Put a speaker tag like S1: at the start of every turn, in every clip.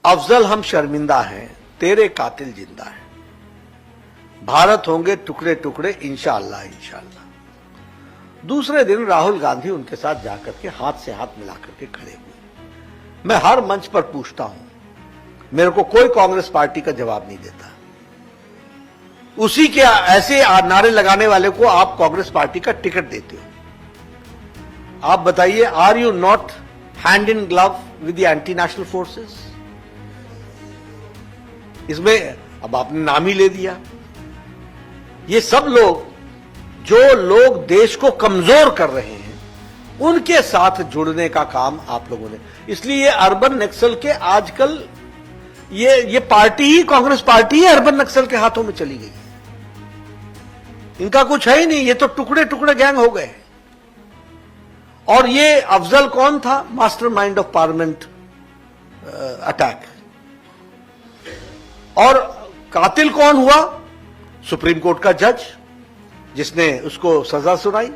S1: अफजल हम शर्मिंदा हैं, तेरे कातिल जिंदा है। भारत होंगे टुकड़े टुकड़े इंशाअल्लाह इंशाअल्लाह। दूसरे दिन राहुल गांधी उनके साथ जाकर के हाथ से हाथ मिलाकर के खड़े हुए। मैं हर मंच पर पूछता हूं, मेरे को कोई कांग्रेस पार्टी का जवाब नहीं देता। उसी के ऐसे नारे लगाने वाले को आप कांग्रेस पार्टी का टिकट देते हो। आप बताइए, are you not hand in glove with the anti national forces? इसमें अब आपने नाम ही ले दिया। ये सब लोग, जो लोग देश को कमजोर कर रहे हैं, उनके साथ जुड़ने का काम आप लोगों ने, इसलिए ये अर्बन नक्सल के आजकल ये पार्टी ही, कांग्रेस पार्टी ही अर्बन नक्सल के हाथों में चली गई है। इनका कुछ है ही नहीं, ये तो टुकड़े टुकड़े गैंग हो गए। और ये अफजल कौन था? Mastermind of parliament attack. और कातिल कौन हुआ? सुप्रीम कोर्ट का जज, जिसने उसको सजा सुनाई।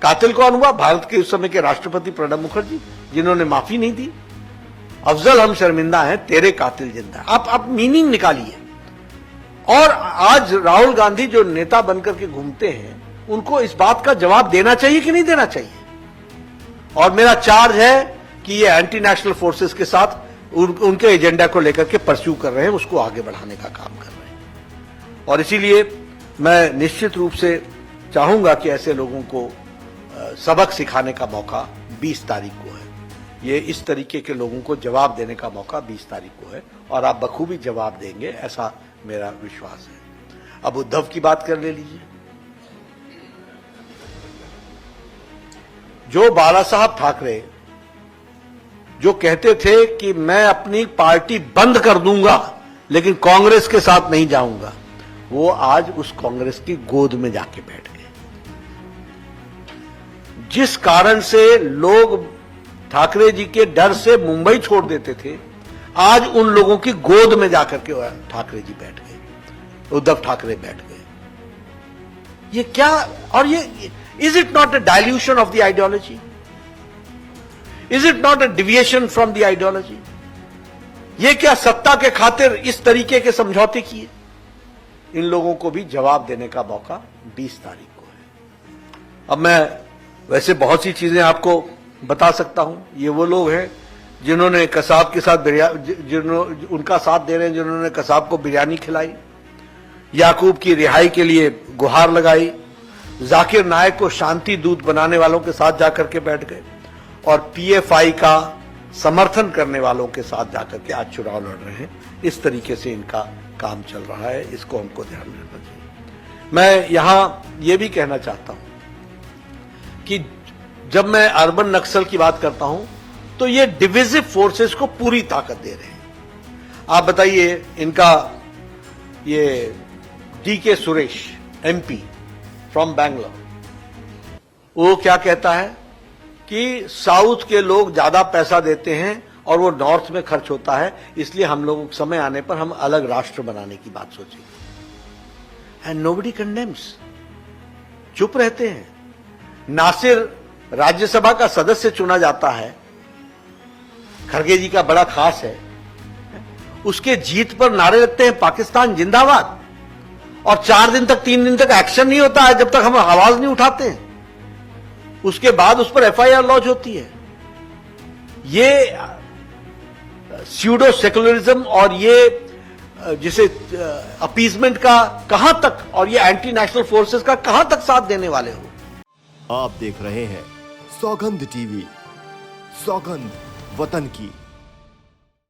S1: कातिल कौन हुआ? भारत के उस समय के राष्ट्रपति प्रणब मुखर्जी, जिन्होंने माफी नहीं दी। अफजल हम शर्मिंदा हैं, तेरे कातिल जिंदा है। आप मीनिंग निकालिए। और आज राहुल गांधी जो नेता बनकर के घूमते हैं, उनको इस बात का जवाब देना चाहिए कि नहीं देना चाहिए? और मेरा चार्ज है कि ये एंटी नेशनल फोर्सेस के साथ उनके एजेंडा को लेकर के परस्यू कर रहे हैं, उसको आगे बढ़ाने का काम कर रहे हैं। और इसीलिए मैं निश्चित रूप से चाहूंगा कि ऐसे लोगों को सबक सिखाने का मौका 20 तारीख को है। ये इस तरीके के लोगों को जवाब देने का मौका 20 तारीख को है, और आप बखूबी जवाब देंगे, ऐसा मेरा विश्वास है। अब उद्धव की बात कर ले लीजिए। जो बाला साहब ठाकरे जो कहते थे कि मैं अपनी पार्टी बंद कर दूंगा लेकिन कांग्रेस के साथ नहीं जाऊंगा, वो आज उस कांग्रेस की गोद में जाके बैठ गए। जिस कारण से लोग ठाकरे जी के डर से मुंबई छोड़ देते थे, आज उन लोगों की गोद में जाकर के ठाकरे जी बैठ गए, उद्धव ठाकरे बैठ गए। ये क्या? और ये is it not a dilution of the ideology? Is it not a deviation from the ideology? ये क्या सत्ता के खातिर इस तरीके के समझौते किए? इन लोगों को भी जवाब देने का मौका 20 तारीख को है। अब मैं वैसे बहुत सी चीजें आपको बता सकता हूं। ये वो लोग हैं जिन्होंने कसाब के साथ उनका साथ दे रहे हैं, जिन्होंने कसाब को बिरयानी खिलाई, याकूब की रिहाई के लिए गुहार लगाई, जाकिर नायक को शांति दूत बनाने वालों के साथ जाकर के बैठ गए, और पीएफआई का समर्थन करने वालों के साथ जाकर के आज चुनाव लड़ रहे हैं। इस तरीके से इनका काम चल रहा है, इसको हमको ध्यान में रखना चाहिए। मैं यहां यह भी कहना चाहता हूं कि जब मैं अर्बन नक्सल की बात करता हूं, तो ये डिविजिव फोर्सेस को पूरी ताकत दे रहे हैं। आप बताइए, इनका ये डीके सुरेश एमपी फ्रॉम बैंगलोर, वो क्या कहता है कि साउथ के लोग ज्यादा पैसा देते हैं और वो नॉर्थ में खर्च होता है, इसलिए हम लोगों को समय आने पर हम अलग राष्ट्र बनाने की बात सोचेंगे। एंड नोबडी कंडेम्स, चुप रहते हैं। नासिर राज्यसभा का सदस्य चुना जाता है, खड़गे जी का बड़ा खास है, उसके जीत पर नारे लगते हैं पाकिस्तान जिंदाबाद, और 4 दिन तक 3 दिन तक एक्शन नहीं होता है जब तक हम आवाज नहीं उठाते हैं। उसके बाद उस पर एफआईआर लॉन्च होती है। ये स्यूडो सेकुलरिज्म और ये जिसे अपीजमेंट का कहां तक, और ये एंटी नेशनल फोर्सेस का कहां तक साथ देने वाले हो?
S2: आप देख रहे हैं सौगंध टीवी, सौगंध वतन की।